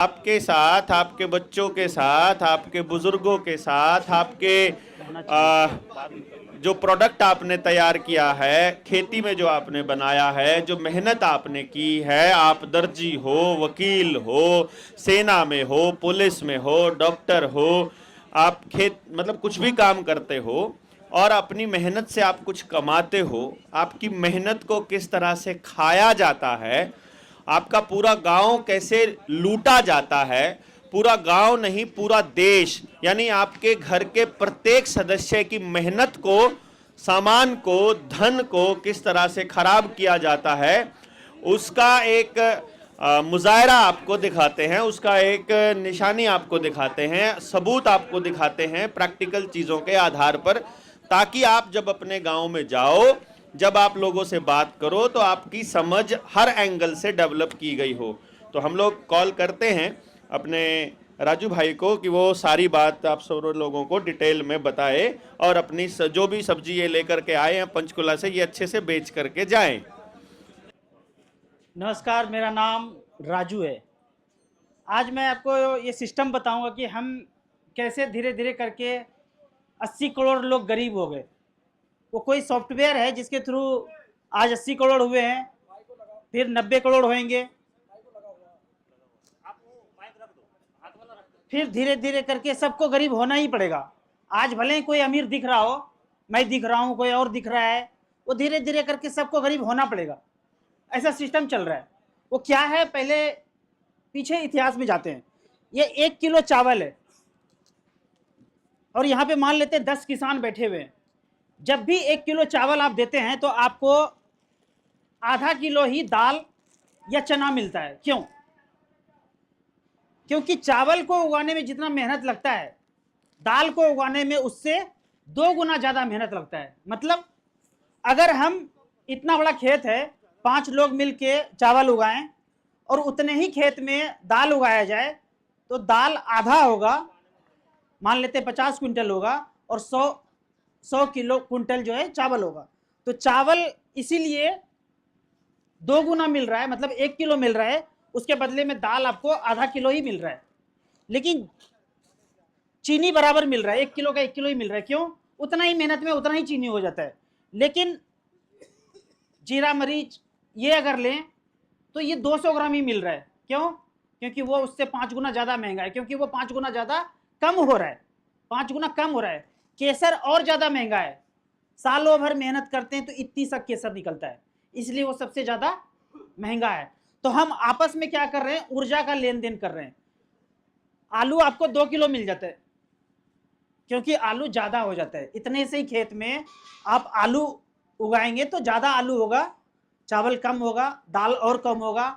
आपके साथ, आपके बच्चों के साथ, आपके बुजुर्गों के साथ, आपके जो प्रोडक्ट आपने तैयार किया है, खेती में जो आपने बनाया है, जो मेहनत आपने की है, आप दर्जी हो, वकील हो, सेना में हो, पुलिस में हो, डॉक्टर हो, आप खेत मतलब कुछ भी काम करते हो और अपनी मेहनत से आप कुछ कमाते हो, आपकी मेहनत को किस तरह से खाया जाता है, आपका पूरा गांव कैसे लूटा जाता है, पूरा गांव नहीं पूरा देश, यानी आपके घर के प्रत्येक सदस्य की मेहनत को, सामान को, धन को किस तरह से खराब किया जाता है, उसका एक मुजाहरा आपको दिखाते हैं, उसका एक निशानी आपको दिखाते हैं, सबूत आपको दिखाते हैं प्रैक्टिकल चीज़ों के आधार पर, ताकि आप जब अपने गांव में जाओ, जब आप लोगों से बात करो तो आपकी समझ हर एंगल से डेवलप की गई हो। तो हम लोग कॉल करते हैं अपने राजू भाई को कि वो सारी बात आप सब लोगों को डिटेल में बताए और अपनी जो भी सब्जी ये लेकर के आए हैं पंचकुला से, ये अच्छे से बेच करके जाएं। नमस्कार, मेरा नाम राजू है। आज मैं आपको ये सिस्टम बताऊंगा कि हम कैसे धीरे धीरे करके 80 करोड़ लोग गरीब हो गए। वो कोई सॉफ्टवेयर है जिसके थ्रू आज 80 करोड़ हुए हैं, फिर 90 करोड़ होंगे, फिर धीरे धीरे करके सबको गरीब होना ही पड़ेगा। आज भले ही कोई अमीर दिख रहा हो, मैं दिख रहा हूँ, कोई और दिख रहा है, वो धीरे धीरे करके सबको गरीब होना पड़ेगा। ऐसा सिस्टम चल रहा है। वो क्या है, पहले पीछे इतिहास में जाते हैं। ये 1 किलो चावल है और यहाँ पे मान लेते हैं 10 किसान बैठे हुए हैं। जब भी 1 किलो चावल आप देते हैं तो आपको आधा किलो ही दाल या चना मिलता है। क्यों? क्योंकि चावल को उगाने में जितना मेहनत लगता है, दाल को उगाने में उससे 2 गुना ज्यादा मेहनत लगता है। मतलब अगर हम इतना बड़ा खेत है, 5 लोग मिलके चावल उगाएं और उतने ही खेत में दाल उगाया जाए तो दाल आधा होगा, मान लेते 50 क्विंटल होगा, और 100 किलो क्विंटल जो है चावल होगा। तो चावल इसीलिए 2 गुना मिल रहा है, मतलब 1 किलो मिल रहा है, उसके बदले में दाल आपको आधा किलो ही मिल रहा है। लेकिन चीनी बराबर मिल रहा है, 1 किलो का 1 किलो ही मिल रहा है। क्यों? उतना ही मेहनत में उतना ही चीनी हो जाता है। लेकिन जीरा मरीच ये अगर लें तो ये 200 ग्राम ही मिल रहा है। क्यों? क्योंकि वो उससे 5 गुना ज्यादा महंगा है, क्योंकि वो 5 गुना ज्यादा कम हो रहा है, 5 गुना कम हो रहा है। केसर और ज्यादा महंगा है, सालों भर मेहनत करते हैं तो इतनी सा केसर निकलता है, इसलिए वो सबसे ज्यादा महंगा है। तो हम आपस में क्या कर रहे हैं, ऊर्जा का लेन देन कर रहे हैं। आलू आपको 2 किलो मिल जाता है क्योंकि आलू ज्यादा हो जाता है। इतने से ही खेत में आप आलू उगाएंगे तो ज्यादा आलू होगा, चावल कम होगा, दाल और कम होगा,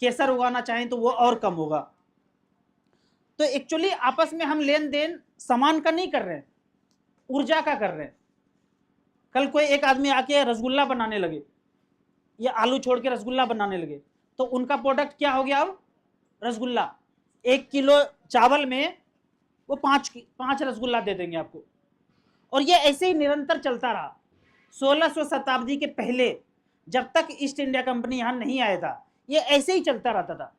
केसर उगाना चाहें तो वो और कम होगा। तो एक्चुअली आपस में हम लेन देन सामान का नहीं कर रहे हैं, ऊर्जा का कर रहे हैं। कल कोई एक आदमी आके रसगुल्ला बनाने लगे या आलू छोड़ के रसगुल्ला बनाने लगे तो उनका प्रोडक्ट क्या हो गया? अब रसगुल्ला। 1 किलो चावल में वो पांच रसगुल्ला दे देंगे आपको। और ये ऐसे ही निरंतर चलता रहा 1600 शताब्दी के पहले, जब तक ईस्ट इंडिया कंपनी यहां नहीं आया था, ये ऐसे ही चलता रहता था।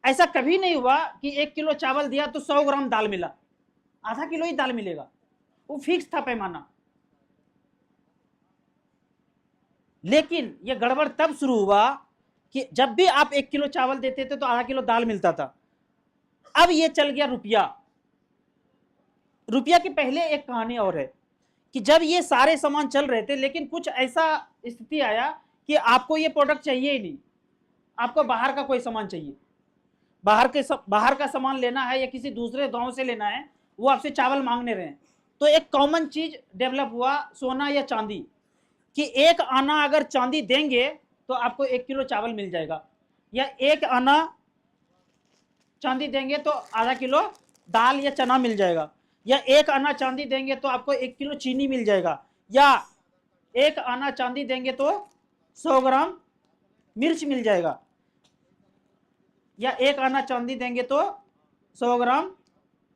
ऐसा कभी नहीं हुआ कि 1 किलो चावल दिया तो 100 ग्राम दाल मिला, आधा किलो ही दाल मिलेगा। वो फिक्स था पैमाना। लेकिन ये गड़बड़ तब शुरू हुआ कि जब भी आप 1 किलो चावल देते थे तो आधा किलो दाल मिलता था। अब ये चल गया रुपया। रुपया के पहले एक कहानी और है कि जब ये सारे सामान चल रहे थे, लेकिन कुछ ऐसा स्थिति आया कि आपको ये प्रोडक्ट चाहिए ही नहीं, आपको बाहर का कोई सामान चाहिए। बाहर का सामान लेना है या किसी दूसरे गांव से लेना है, वो आपसे चावल मांगने रहे। तो एक कॉमन चीज डेवलप हुआ, सोना या चांदी, कि 1 आना अगर चांदी देंगे तो आपको 1 किलो चावल मिल जाएगा, या 1 आना चांदी देंगे तो आधा किलो दाल या चना मिल जाएगा, या 1 आना चांदी देंगे तो आपको 1 किलो चीनी मिल जाएगा, या 1 आना चांदी देंगे तो 100 ग्राम मिर्च मिल जाएगा, या 1 आना चांदी देंगे तो 100 ग्राम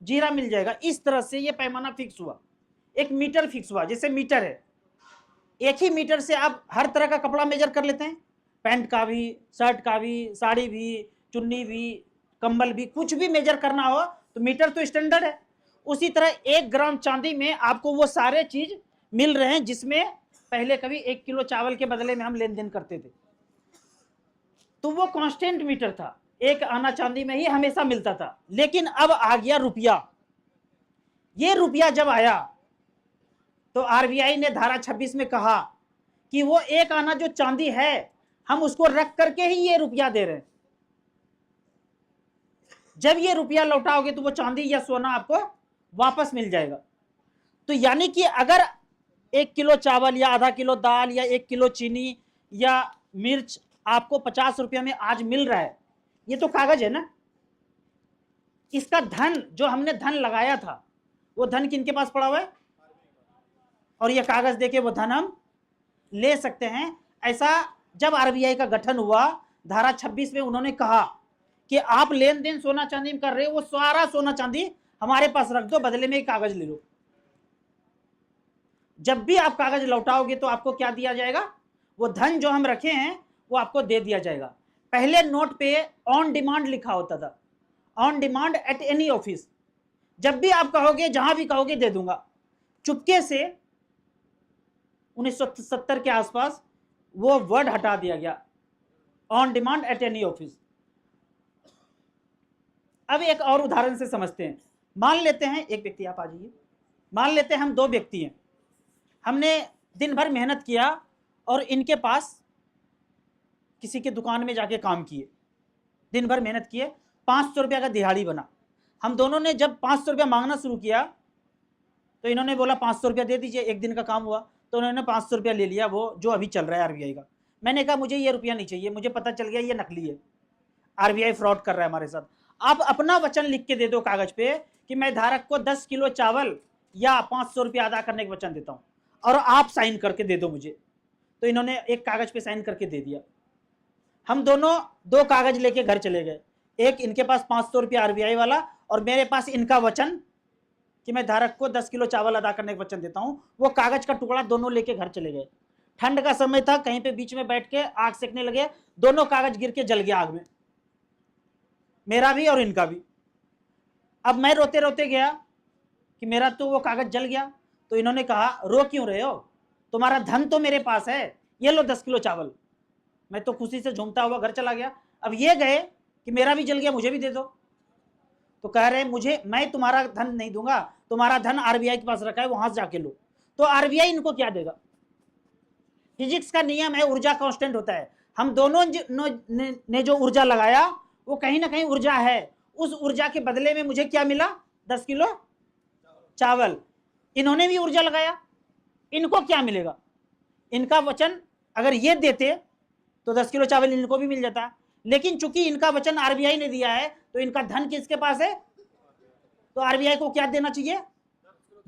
जीरा मिल जाएगा। इस तरह से ये पैमाना फिक्स हुआ, एक मीटर फिक्स हुआ। जैसे मीटर है, एक ही मीटर से आप हर तरह का कपड़ा मेजर कर लेते हैं, पैंट का भी, शर्ट का भी, साड़ी भी, चुन्नी भी, कंबल भी, कुछ भी मेजर करना हो तो मीटर तो स्टैंडर्ड है। उसी तरह 1 ग्राम चांदी में आपको वो सारे चीज मिल रहे हैं जिसमें पहले कभी 1 किलो चावल के बदले में हम लेन देन करते थे, तो वो कांस्टेंट मीटर था, 1 आना चांदी में ही हमेशा मिलता था। लेकिन अब आ गया रुपया। ये रुपया जब आया तो आरबीआई ने धारा 26 में कहा कि वो 1 आना जो चांदी है हम उसको रख करके ही ये रुपया दे रहे हैं, जब ये रुपया लौटाओगे तो वो चांदी या सोना आपको वापस मिल जाएगा। तो यानी कि अगर 1 किलो चावल या आधा किलो दाल या 1 किलो चीनी या मिर्च आपको 50 रुपया में आज मिल रहा है, ये तो कागज है ना। इसका धन जो हमने धन लगाया था वो धन किनके पास पड़ा हुआ है, और ये कागज देके वो धन हम ले सकते हैं। ऐसा जब आरबीआई का गठन हुआ धारा 26 में उन्होंने कहा कि आप लेन देन सोना चांदी में कर रहे हो, वो सारा सोना चांदी हमारे पास रख दो, बदले में एक कागज ले लो। जब भी आप कागज लौटाओगे तो आपको क्या दिया जाएगा, वो धन जो हम रखे हैं वो आपको दे दिया जाएगा। पहले नोट पे ऑन डिमांड लिखा होता था, on demand at any office, जब भी आप कहोगे जहां भी कहोगे दे दूंगा। चुपके से 1970 के आसपास वो वर्ड हटा दिया गया, on demand at any office. अब एक और उदाहरण से समझते हैं। मान लेते हैं एक व्यक्ति, आप आ जाइए, मान लेते हैं हम 2 व्यक्ति हैं, हमने दिन भर मेहनत किया और इनके पास किसी के दुकान में जाके काम किए, दिन भर मेहनत किए, 500 रुपया का दिहाड़ी बना। हम दोनों ने जब 500 रुपया मांगना शुरू किया तो इन्होंने बोला 500 रुपया दे दीजिए, एक दिन का काम हुआ तो उन्होंने 500 रुपया ले लिया, वो जो अभी चल रहा है आरबीआई का। मैंने कहा मुझे ये रुपया नहीं चाहिए, मुझे पता चल गया ये नकली है, आरबीआई फ्रॉड कर रहा है हमारे साथ। आप अपना वचन लिख के दे दो कागज पे कि मैं धारक को 10 किलो चावल या 500 रुपया अदा करने का वचन देता हूं और आप साइन करके दे दो मुझे। तो इन्होंने एक कागज पे साइन करके दे दिया। हम दोनों 2 कागज लेके घर चले गए, एक इनके पास 500 रुपया आरबीआई वाला और मेरे पास इनका वचन कि मैं धारक को 10 किलो चावल अदा करने का वचन देता हूं। वो कागज का टुकड़ा दोनों लेके घर चले गए। ठंड का समय था, कहीं पे बीच में बैठ के आग सेकने लगे, दोनों कागज गिर के जल गया आग में, मेरा भी और इनका भी। अब मैं रोते रोते गया कि मेरा तो वो कागज जल गया। तो इन्होंने कहा रो क्यों रहे हो, तुम्हारा धन तो मेरे पास है, ये लो 10 किलो चावल। मैं तो खुशी से झूमता हुआ घर चला गया। अब ये गए कि मेरा भी जल गया, मुझे भी दे दो। तो कह रहे मैं तुम्हारा धन नहीं दूंगा, तुम्हारा धन आरबीआई के पास रखा है, वहां से जाके लो। तो आरबीआई इनको क्या देगा, फिजिक्स का नियम है, ऊर्जा कांस्टेंट होता है। हम दोनों ने जो ऊर्जा लगाया वो कहीं ना कहीं ऊर्जा है, उस ऊर्जा के बदले में मुझे क्या मिला, 10 किलो चावल। इन्होंने भी ऊर्जा लगाया, इनको क्या मिलेगा, इनका वचन अगर ये देते तो 10 किलो चावल इनको भी मिल जाता। लेकिन चूंकि इनका वचन आरबीआई ने दिया है तो इनका धन किसके पास है, तो आरबीआई को क्या देना चाहिए,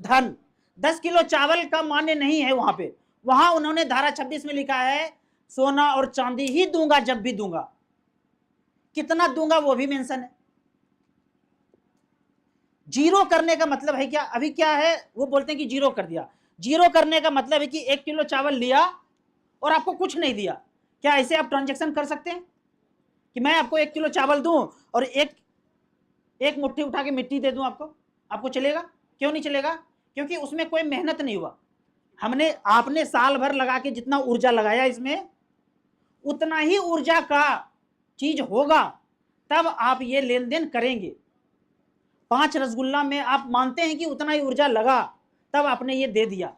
धन। 10 किलो चावल का मान्य नहीं है वहां पे, वहां उन्होंने धारा 26 में लिखा है सोना और चांदी ही दूंगा जब भी दूंगा, कितना दूंगा वो भी मेंशन है। जीरो करने का मतलब है क्या, अभी क्या है वो बोलते हैं कि जीरो कर दिया। जीरो करने का मतलब है कि 1 किलो चावल लिया और आपको कुछ नहीं दिया। क्या ऐसे आप ट्रांजैक्शन कर सकते हैं कि मैं आपको 1 किलो चावल दूं और एक मुट्ठी उठा के मिट्टी दे दूं आपको चलेगा? क्यों नहीं चलेगा? क्योंकि उसमें कोई मेहनत नहीं हुआ। आपने साल भर लगा के जितना ऊर्जा लगाया इसमें उतना ही ऊर्जा का चीज होगा, तब आप ये लेन देन करेंगे। 5 रसगुल्ला में आप मानते हैं कि उतना ही ऊर्जा लगा, तब आपने ये दे दिया।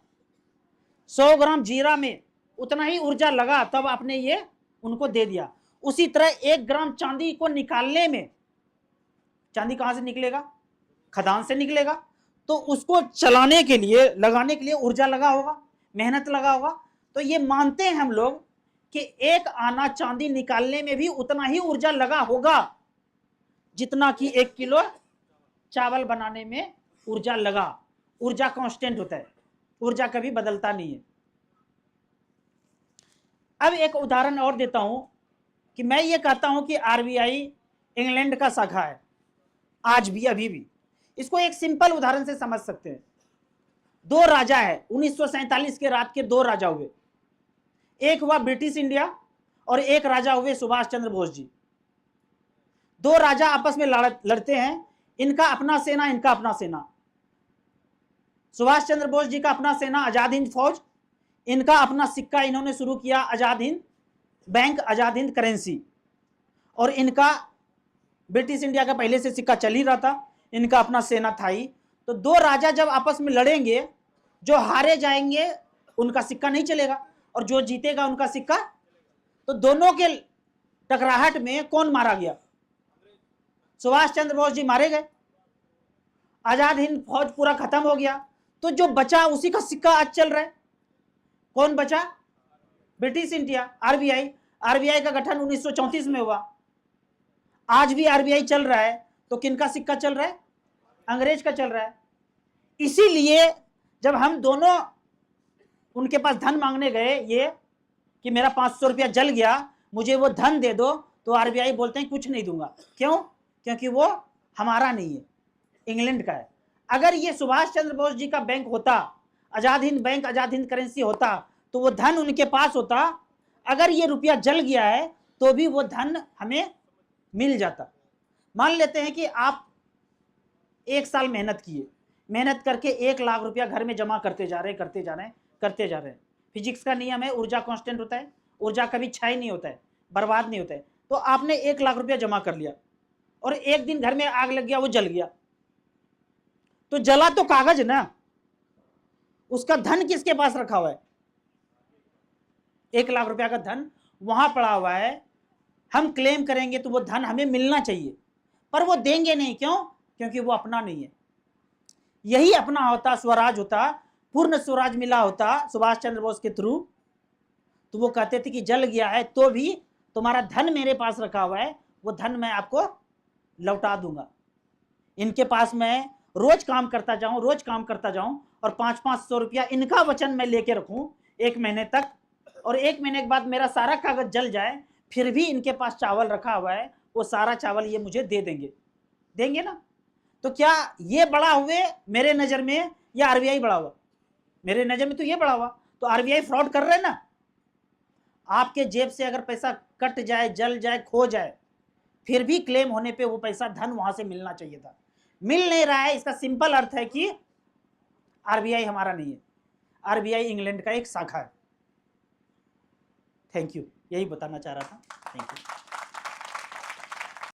100 ग्राम जीरा में उतना ही ऊर्जा लगा, तब आपने ये उनको दे दिया। उसी तरह 1 ग्राम चांदी को निकालने में, चांदी कहां से निकलेगा, खदान से निकलेगा, तो उसको चलाने के लिए, लगाने के लिए ऊर्जा लगा होगा, मेहनत लगा होगा। तो ये मानते हैं हम लोग कि 1 आना चांदी निकालने में भी उतना ही ऊर्जा लगा होगा जितना कि 1 किलो चावल बनाने में ऊर्जा लगा। ऊर्जा कांस्टेंट होता है, ऊर्जा कभी बदलता नहीं है। अब एक उदाहरण और देता हूं कि मैं ये कहता हूं कि आरबीआई इंग्लैंड का शाखा है आज भी, अभी भी। इसको एक सिंपल उदाहरण से समझ सकते हैं। 2 राजा है, 1947 के रात के 2 राजा हुए। एक हुआ ब्रिटिश इंडिया और एक राजा हुए सुभाष चंद्र बोस जी। दो राजा आपस में लड़ते हैं, इनका अपना सेना, इनका अपना सेना। सुभाष चंद्र बोस जी का अपना सेना आजाद हिंद फौज, इनका अपना सिक्का इन्होंने शुरू किया आजाद हिंद बैंक, आजाद हिंद करेंसी। और इनका ब्रिटिश इंडिया का पहले से सिक्का चल ही रहा था, इनका अपना सेना था ही। तो दो राजा जब आपस में लड़ेंगे, जो हारे जाएंगे उनका सिक्का नहीं चलेगा और जो जीतेगा उनका सिक्का। तो दोनों के टकराहट में कौन मारा गया? सुभाष चंद्र बोस जी मारे गए, आजाद हिंद फौज पूरा खत्म हो गया। तो जो बचा उसी का सिक्का आज चल रहा है। कौन बचा? British India, RBI. आरबीआई का गठन 1934 में हुआ, आज भी आरबीआई चल रहा है। तो किनका सिक्का चल रहा है? अंग्रेज का चल रहा है। इसीलिए जब हम दोनों उनके पास धन मांगने गए, ये कि मेरा 500 रुपया जल गया, मुझे वो धन दे दो, तो आरबीआई बोलते हैं कुछ नहीं दूंगा। क्यों? क्योंकि वो हमारा नहीं है, इंग्लैंड का है। अगर ये सुभाष चंद्र बोस जी का बैंक होता, आजाद हिंद बैंक, आजाद हिंद करेंसी होता, तो वो धन उनके पास होता। अगर ये रुपया जल गया है तो भी वो धन हमें मिल जाता। मान लेते हैं कि आप 1 साल मेहनत किए, मेहनत करके 1 लाख रुपया घर में जमा करते जा रहे हैं। फिजिक्स का नियम है, ऊर्जा कांस्टेंट होता है, ऊर्जा कभी क्षय नहीं होता है, बर्बाद नहीं होता है। तो आपने 1 लाख रुपया जमा कर लिया और एक दिन घर में आग लग गया, वो जल गया। तो जला तो कागज ना, उसका धन किसके पास रखा हुआ है? 1 लाख रुपया का धन वहां पड़ा हुआ है। हम क्लेम करेंगे तो वो धन हमें मिलना चाहिए, पर वो देंगे नहीं। क्यों? क्योंकि वो अपना नहीं है। यही अपना होता, स्वराज होता, पूर्ण स्वराज मिला होता सुभाष चंद्र बोस के थ्रू, तो वो कहते थे कि जल गया है तो भी तुम्हारा धन मेरे पास रखा हुआ है, वो धन मैं आपको लौटा दूंगा। इनके पास मैं रोज काम करता जाऊं और 500-500 रुपया इनका वचन मैं लेके रखूं 1 महीने तक, और 1 महीने के बाद मेरा सारा कागज जल जाए, फिर भी इनके पास चावल रखा हुआ है, वो सारा चावल ये मुझे दे देंगे ना। तो क्या ये बड़ा हुए मेरे नजर में, या आरबीआई बड़ा हुआ? मेरे नजर में तो ये बड़ा हुआ। तो आरबीआई फ्रॉड कर रहे हैं ना। आपके जेब से अगर पैसा कट जाए, जल जाए, खो जाए, फिर भी क्लेम होने पे वो पैसा, धन वहां से मिलना चाहिए था, मिल नहीं रहा है। इसका सिंपल अर्थ है कि आरबीआई हमारा नहीं है, आरबीआई इंग्लैंड का एक शाखा है। थैंक यू, यही बताना चाह रहा था। Thank you.